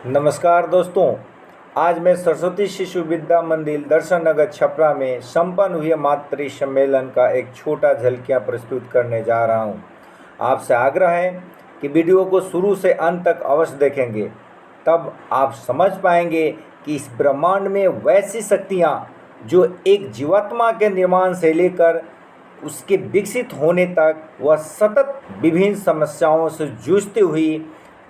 नमस्कार दोस्तों, आज मैं सरस्वती शिशु विद्या मंदिर दर्शन नगर छपरा में संपन्न हुए मातृ सम्मेलन का एक छोटा झलकियाँ प्रस्तुत करने जा रहा हूँ। आपसे आग्रह है कि वीडियो को शुरू से अंत तक अवश्य देखेंगे, तब आप समझ पाएंगे कि इस ब्रह्मांड में वैसी शक्तियाँ जो एक जीवात्मा के निर्माण से लेकर उसके विकसित होने तक वह सतत विभिन्न समस्याओं से जूझती हुई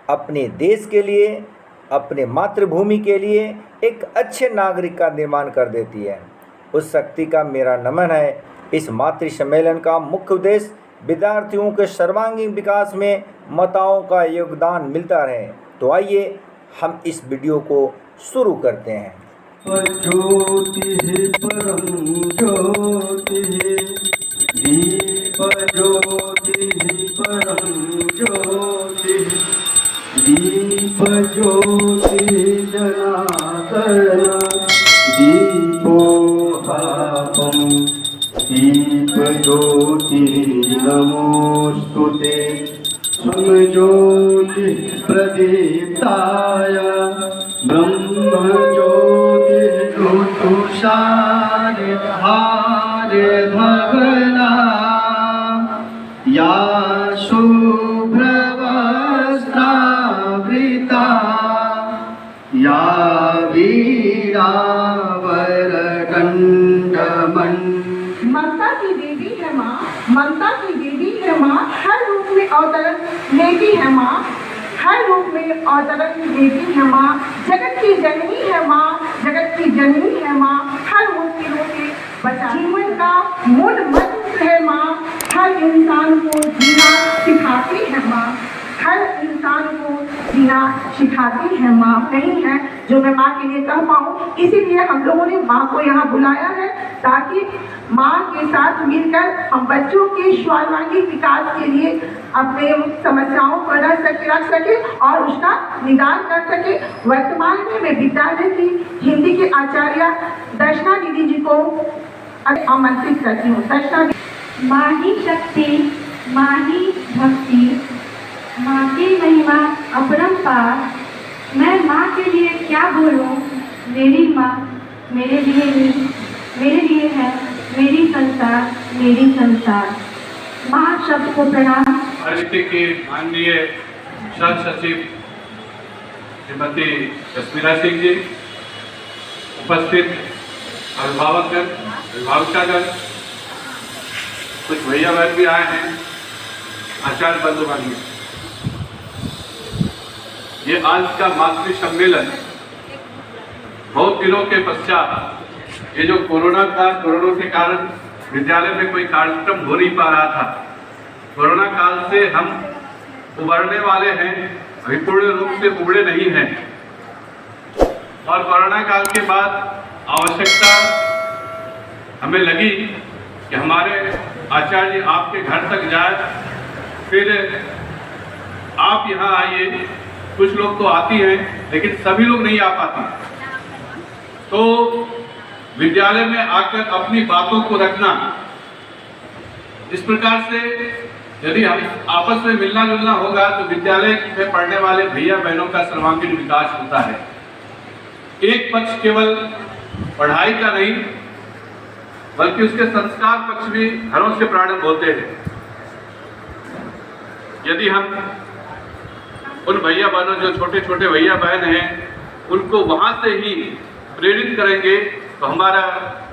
अपने देश के लिए, अपने मातृभूमि के लिए एक अच्छे नागरिक का निर्माण कर देती है। उस शक्ति का मेरा नमन है। इस मातृ सम्मेलन का मुख्य उद्देश्य विद्यार्थियों के सर्वांगीण विकास में माताओं का योगदान मिलता रहे। तो आइए हम इस वीडियो को शुरू करते हैं। ज्योति परम ज्योति दीप ज्योति परम ज्योति दीप ज्योति जनार्दन दीपो हापम दीप ज्योति नमोस्तुते ज्योति प्रदीप्ताय ब्रह्म ज्योति तुषार हारे धवला या शुभ्रवस्त्रावृता या वीरावरकण्ठमण्। ममता की देवी है माँ, ममता की देवी है माँ, हर रूप में अवतरण लेती है माँ, हर रूप में अवतरण देती है माँ। जगत की जननी है माँ, जगत की जननी है माँ, हर मुश्किलों से बचा। जीवन का मूल मंत्र है माँ, हर इंसान को जीना सिखाती है माँ, हर इंसान को जीना सिखाती है माँ। नहीं है जो मैं माँ के लिए कह पाऊँ, इसीलिए हम लोगों ने माँ को यहाँ बुलाया है ताकि माँ के साथ मिलकर हम बच्चों के सर्वांगीण विकास के लिए अपने समस्याओं को रख सके और उसका निदान कर सके। वर्तमान में मैं विद्यालय की हिंदी के आचार्य दर्शना दीदी जी को आमंत्रित करती हूँ। दर्शना माँ ही शक्ति, माँ ही भक्ति, माँ की महिमा अपरंपार। मैं माँ के लिए क्या बोलूँ, मेरी माँ मेरे लिए है, मेरी संसार। माँ शब्द को प्रणाम। आरएसटी की माननीय सह सचिव श्रीमती कश्मीरा सिंह जी, उपस्थित अभिभावकगण, कुछ भैया बहन भी आए हैं, आचार्य बंधुगण। ये आज का मातृ सम्मेलन बहुत दिनों के पश्चात, ये जो कोरोना था, कोरोना के कारण विद्यालय में कोई कार्यक्रम हो नहीं पा रहा था। कोरोना काल से हम उबरने वाले हैं, अभी पूर्ण रूप से उबरे नहीं हैं। और कोरोना काल के बाद आवश्यकता हमें लगी कि हमारे आचार्य आपके घर तक जाए, फिर आप यहाँ आइए। कुछ लोग तो आती हैं, लेकिन सभी लोग नहीं आ पाते। तो विद्यालय में आकर अपनी बातों को रखना, इस प्रकार से यदि हम आपस में मिलना जुलना होगा तो विद्यालय में पढ़ने वाले भैया बहनों का सर्वांगीण विकास होता है। एक पक्ष केवल पढ़ाई का नहीं, बल्कि उसके संस्कार पक्ष भी घरों से प्रारंभ होते हैं। यदि हम उन भैया बहनों, जो छोटे छोटे भैया बहन हैं, उनको वहां से ही प्रेरित करेंगे तो हमारा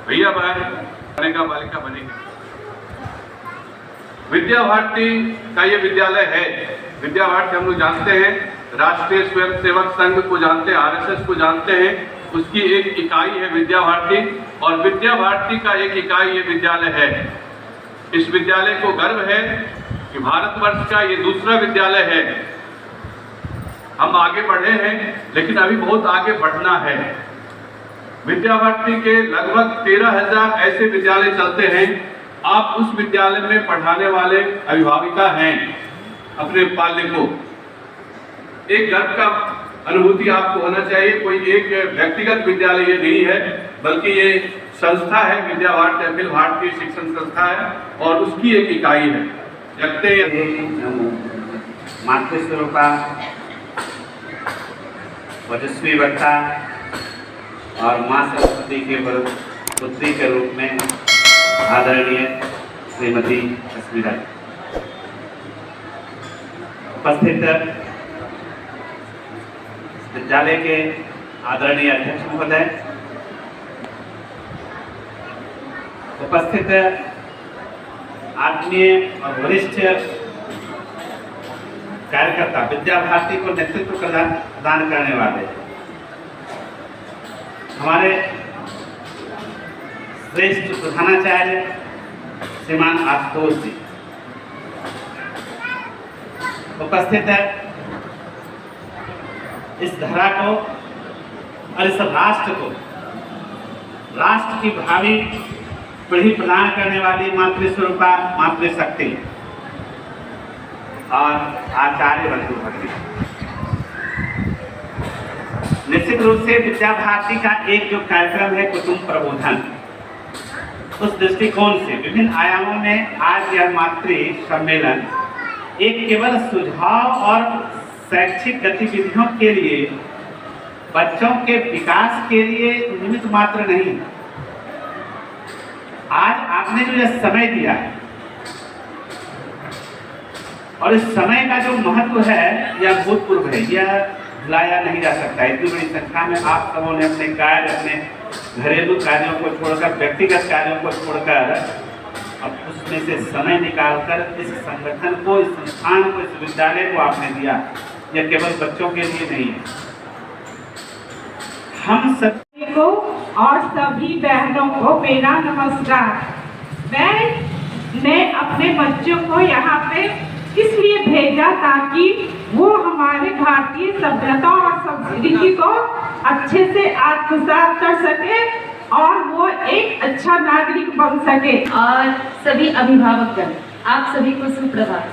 भैया बहन बनेगा, बालिका बनेगा। विद्या भारती का ये विद्यालय है। विद्या भारती हम लोग जानते हैं, राष्ट्रीय स्वयंसेवक संघ को जानते हैं, आरएसएस को जानते हैं, उसकी एक इकाई है विद्या भारती। और विद्या भारती का एक इकाई ये विद्यालय है। इस विद्यालय को गर्व है कि भारतवर्ष का ये दूसरा विद्यालय है। हम आगे बढ़े हैं, लेकिन अभी बहुत आगे बढ़ना है। विद्या भारती के लगभग 13,000 ऐसे विद्यालय चलते हैं। आप उस विद्यालय में पढ़ाने वाले अभिभाविका हैं, अपने पाल्य को। एक गर्व का अनुभूति आपको होना चाहिए। कोई एक व्यक्तिगत विद्यालय ये नहीं है, बल्कि ये संस्था है, विद्या भारती अखिल भारतीय शिक्षण संस्था है और उसकी एक इकाई है। जगते मातृस्वरूपा वजस्वी वक्ता और माँ सरस्वती के पुत्री के रूप में आदरणीय श्रीमती अस्मिता उपस्थित विद्यालय के आदरणीय अध्यक्ष महोदय, उपस्थित आत्मीय और वरिष्ठ कार्यकर्ता, विद्या भारती को नेतृत्व प्रदान करने वाले हमारे श्रेष्ठ प्रधानाचार्य श्रीमान आशुतोष जी, उपस्थित है इस धरा को और इस राष्ट्र को, राष्ट्र की भावी पीढ़ी प्रदान करने वाली मातृस्वरूपा मातृशक्ति और आचार्य बंधु भक्ति। निश्चित रूप से विद्या भारती का एक जो कार्यक्रम है कुटुंब प्रबोधन, उस दृष्टिकोण से विभिन्न आयामों में आज यह मातृ सम्मेलन एक केवल सुझाव और शैक्षिक गतिविधियों के लिए, बच्चों के विकास के लिए निमित्त मात्र नहीं। आज आपने जो यह समय दिया है और इस समय का जो महत्व है यह भूतपूर्व है, यह भुलाया नहीं जा सकता। इतनी बड़ी संख्या में आप सबों ने अपने कार्य, अपने घरेलू कार्यों को छोड़कर, व्यक्तिगत कार्यों को छोड़कर, अब उसमें से समय निकालकर इस संगठन को, इस संस्थान को, इस विद्यालय को आपने दिया। यह केवल बच्चों के लिए नहीं है, हम सभी को और सभी बहनों को मेरा नमस्कार। मैं अपने बच्चों को यहाँ पे इसलिए भेजा ताकि वो हमारे भारतीय सभ्यता और संस्कृति को अच्छे से आत्मसात कर सके और वो एक अच्छा नागरिक बन सके। और सभी अभिभावकगण, आप सभी को सुप्रभात।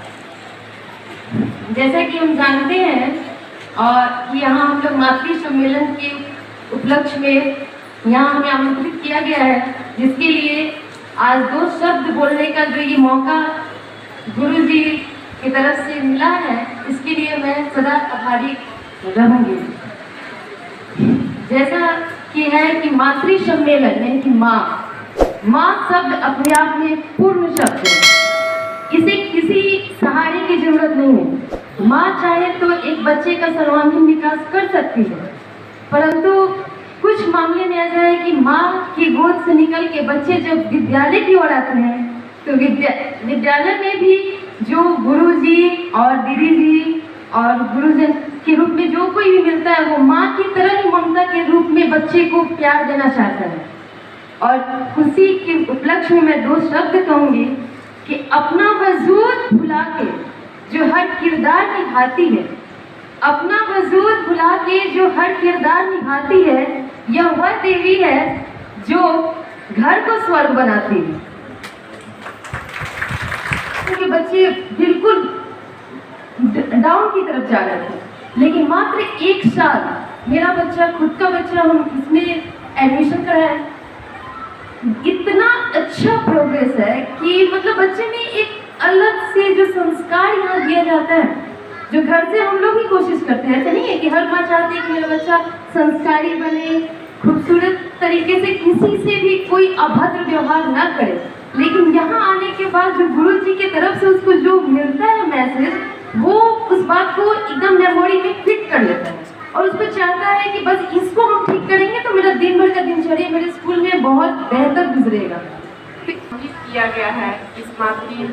जैसा कि हम जानते हैं और यहाँ हम लोग मातृ सम्मेलन के उपलक्ष्य में यहाँ हमें आमंत्रित किया गया है, जिसके लिए आज 2 शब्द बोलने का जो ये मौका गुरु जी की तरफ से मिला है, इसके लिए मैं सदा आभारी रहूंगी। जैसा कि है कि मातृ सम्मेलन यानी कि माँ शब्द अपने आप में पूर्ण शब्द है, इसे किसी सहारे की जरूरत नहीं है। माँ चाहे तो एक बच्चे का सर्वांगीण विकास कर सकती है, परंतु कुछ मामले में ऐसा है कि माँ की गोद से निकल के बच्चे जब विद्यालय की ओर आते हैं तो विद्यालय में भी जो गुरुजी और दीदी जी और गुरुजन के रूप में जो कोई भी मिलता है, वो माँ की तरह ही ममता के रूप में बच्चे को प्यार देना चाहता है। और उसी के उपलक्ष्य में मैं 2 शब्द कहूँगी कि अपना वजूद भुला के जो हर किरदार निभाती है, अपना वजूद भुला के जो हर किरदार निभाती है, यह वह देवी है जो घर को स्वर्ग बनाती है। क्योंकि बच्चे बिल्कुल डाउन की तरफ जा रहे थे, लेकिन मात्र 1 साल, मेरा बच्चा, खुद का बच्चा, हम इसमें एडमिशन कराया, इतना अच्छा प्रोग्रेस है कि मतलब बच्चे में एक अलग से जो संस्कार यहाँ दिया जाता है, जो घर से हम लोग ही कोशिश करते हैं। ऐसा नहीं है कि हर माँ चाहती है कि मेरा बच्चा संस्कारी बने, खूबसूरत तरीके से किसी से भी कोई अभद्र व्यवहार ना करे, लेकिन यहाँ आने के बाद जो गुरु जी की तरफ से उसको जो मिलता है मैसेज, वो उस बात को एकदम मेमोरी में फिट कर लेता है और उसको चाहता है कि बस इसको हम ठीक करेंगे तो मेरा दिन भर का दिनचर्या मेरे स्कूल में बहुत बेहतर गुजरेगा। किया गया है इस मातृ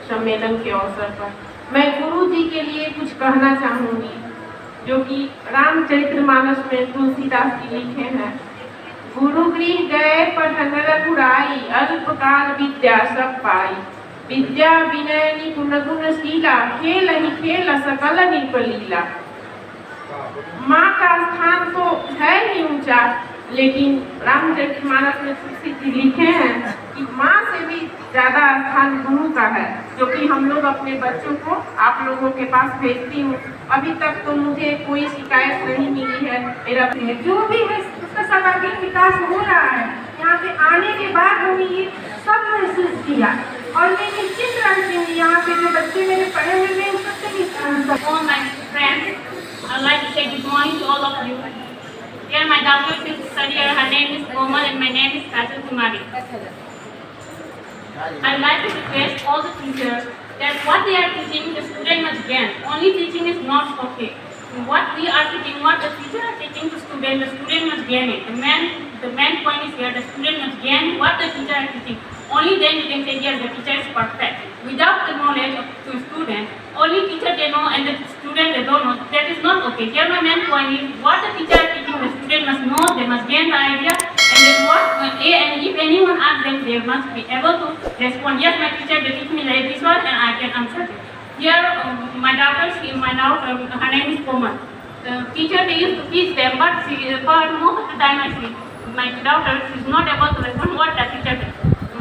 सम्मेलन के अवसर पर मैं गुरु जी के लिए कुछ कहना चाहूँगी, जो कि रामचरितमानस में तुलसीदास जी लिखे हैं। गुरु गृह गए पढ़न रघुराई, अल्पकाल विद्या सब पाई। विद्या विनय निपुण गुणशीला, खेल ही खेल सकल निपलीला। माँ का स्थान तो है ही ऊंचा, लेकिन रामचरितमानस में तुलसी जी लिखे हैं कि माँ से भी ज्यादा स्थान गुरु का है, जो कि हम लोग अपने बच्चों को आप लोगों के पास भेजती हूँ। अभी तक तो मुझे कोई शिकायत नहीं मिली है। मेरा जो भी है उसका सर्वांगीण विकास हो रहा है। यहाँ पे आने के बाद मैंने ये सब महसूस किया और मैं निश्चित रहती हूँ यहाँ पे जो बच्चे मेरे पढ़े हुए हैं सबसे भी। All my friends, I'd like to say good morning to all of you. Here my daughter is studying. Her name is Komal and my name is Kajal Kumari. I'd like to request all the teachers that what they are teaching, the student must gain. Only teaching is not okay. What we are teaching, what the teacher are teaching to student, the student must gain it. The main point is here, the student must gain what the teacher are teaching. Only then you can say, yes, the teacher is perfect. Without the knowledge of the student, only teacher they know and the student they don't know. That is not okay. Here my main point is, what the teacher are teaching, the student must know, they must gain the idea, and then and if anyone asks them, they must be able to respond, yes, my teacher, they teach me like this one, and I can answer it. Here, my daughter, her name is Komal. The teacher, they used to teach them, but for most of the time I see, my daughter is not able to respond what the teacher did.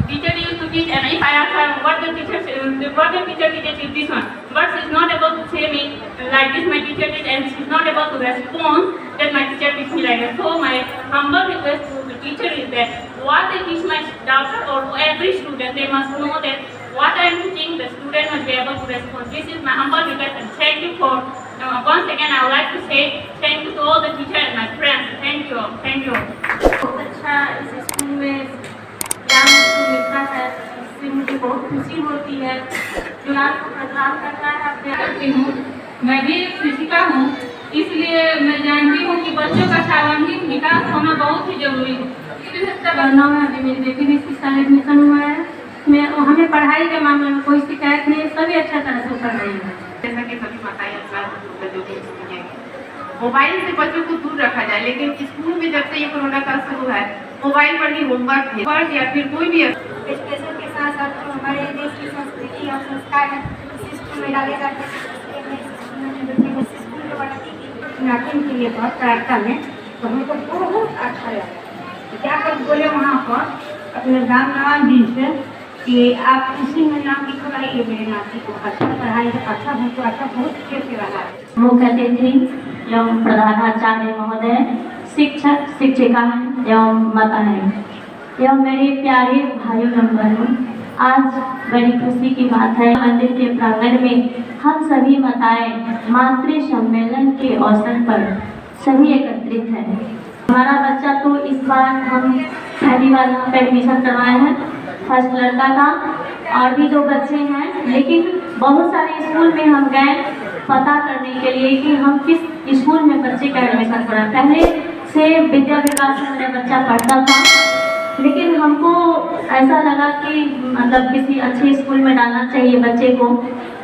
Teacher used to teach, and if I ask her what the teacher teaches is this one, but she is not able to say me like this my teacher did, and she is not able to respond that my teacher teach me like that. So my humble request to the teacher is that what they teach my daughter or every student, they must know that what I am teaching, the student must be able to respond. This is my humble request, and thank you for. Once again, I would like to say thank you to all the teachers and my friends. Thank you all. Thank you all. बहुत अच्छा इस school में ज्ञान को मिलता है, इससे मुझे बहुत खुशी होती है। जो आज को प्रदान करता है अपने करती हूँ। मैं भी एक शिक्षिका हूँ, इसलिए मैं जानती हूँ कि बच्चों का सर्वांगीण विकास होना बहुत ही जरूरी है। नाम है अभी मेरी बेटी भी शिक्षा में एडमिशन हुआ है। हमें पढ़ाई के मामले में कोई शिकायत नहीं, सभी अच्छा तरह से पढ़ रही है। जैसा कि सभी माताएं मोबाइल से बच्चों को दूर रखा जाए, लेकिन स्कूल में जब से ये कोरोना काल शुरू है, मोबाइल पर ही होमवर्क है या फिर कोई भी एजुकेशन के साथ साथ जो हमारे देश की संस्कृति और संस्कार है, इस स्कूल में डाले जाते हैं। के लिए बहुत प्रार्थना में तो हमको बहुत अच्छा लगा। क्या कर बोले वहाँ पर अपने राम नवाज जी से कि आप इसी में नाम लिखवाइए मेरे नाती को, अच्छा पढ़ाई अच्छा हमको अच्छा बहुत अच्छे से रहा। मुख्य अतिथि एवं प्रधानाचार्य महोदय, शिक्षक शिक्षिका एवं माताएं एवं मेरे प्यारे भाइयों एवं बहनों, आज बड़ी खुशी की बात है, मंदिर के प्रांगण में हम सभी माताएं मातृ सम्मेलन के अवसर पर सभी एकत्रित हैं। हमारा बच्चा तो इस बार हम पहली बार यहाँ पे एडमिशन करवाए हैं, फर्स्ट लड़का का, और भी 2 बच्चे हैं, लेकिन बहुत सारे स्कूल में हम गए पता करने के लिए कि हम किस स्कूल में बच्चे का एडमिशन कराएं। पहले से विद्या विकास में मेरा बच्चा पढ़ता था, लेकिन हमको ऐसा लगा कि मतलब किसी अच्छे स्कूल में डालना चाहिए बच्चे को,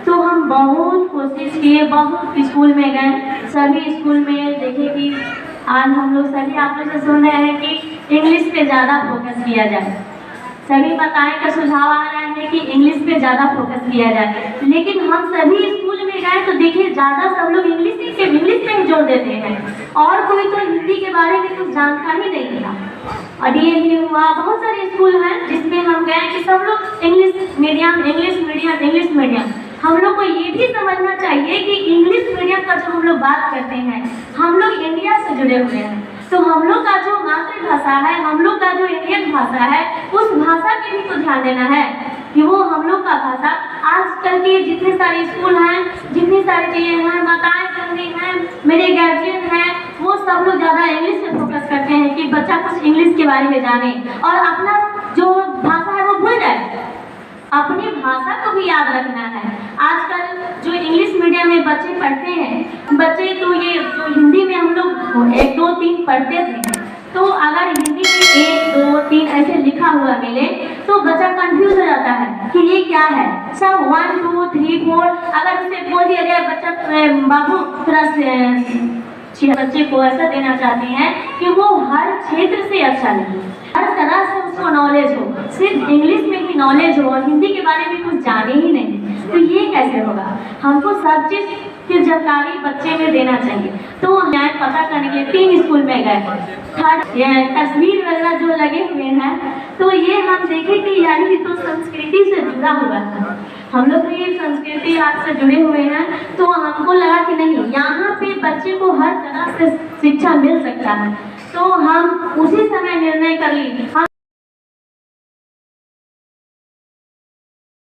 तो हम बहुत कोशिश किए, बहुत स्कूल में गए, सभी स्कूल में देखे कि आज हम लोग सभी आप लोग से सुन रहे हैं कि इंग्लिश पे ज़्यादा फोकस किया जाए। सभी माताएं का सुझाव आ रहा है कि इंग्लिश पे ज़्यादा फोकस किया जाए, लेकिन हम सभी स्कूल में गए तो देखिए ज़्यादा सब लोग इंग्लिश पे ही जोर देते हैं, और कोई तो हिंदी के बारे में कुछ जानकारी नहीं था। और ये भी हुआ, बहुत सारे स्कूल हैं जिसमें हम गए कि सब लोग इंग्लिश मीडियम। हम लोग को ये भी समझना चाहिए कि इंग्लिश मीडियम का जो हम लोग बात करते हैं, हम लोग इंडिया से जुड़े हुए हैं, तो हम लोग का जो मातृभाषा है, हम लोग का जो इंडियन भाषा है, उस भाषा पे भी तो ध्यान देना है कि वो हम लोग का भाषा। आजकल के जितने सारे स्कूल हैं, जितनी सारी चीज़ें हैं, माताएं करनी हैं, मेरे गार्जियन हैं, वो सब लोग ज़्यादा इंग्लिश पे फोकस करते हैं कि बच्चा कुछ इंग्लिश के बारे में जाने और अपना जो भाषा है वो भूल जाए। अपनी भाषा को भी याद रखना है। आजकल जो इंग्लिश मीडियम में बच्चे पढ़ते हैं, बच्चे तो ये जो हिंदी में हम लोग 1 2 3 पढ़ते थे, तो अगर हिंदी में 1 2 3 ऐसे लिखा हुआ मिले तो बच्चा कंफ्यूज हो जाता है कि ये क्या है। सब 1 2 3 4 अगर उसे बोल दिया जाए, बच्चा बाबू थोड़ा बच्चे को ऐसा देना चाहते हैं कि वो हर क्षेत्र से अच्छा लगे, हर तरह से उसको नॉलेज हो, सिर्फ इंग्लिश में ही नॉलेज हो और हिंदी के बारे में कुछ जाने ही नहीं, तो ये कैसे होगा। हमको सब चीज़ की जानकारी बच्चे में देना चाहिए। तो हम पता करने के 3 स्कूल में गए, तस्वीर वगैरह जो लगे हुए हैं, तो ये हम देखें कि यानी तो संस्कृति से जुड़ा हुआ है, हम लोग भी संस्कृति आज से जुड़े हुए हैं, तो हमको लगा कि नहीं, यहाँ पे बच्चे को हर तरह से शिक्षा मिल सकता है, तो हम उसी समय निर्णय कर ली।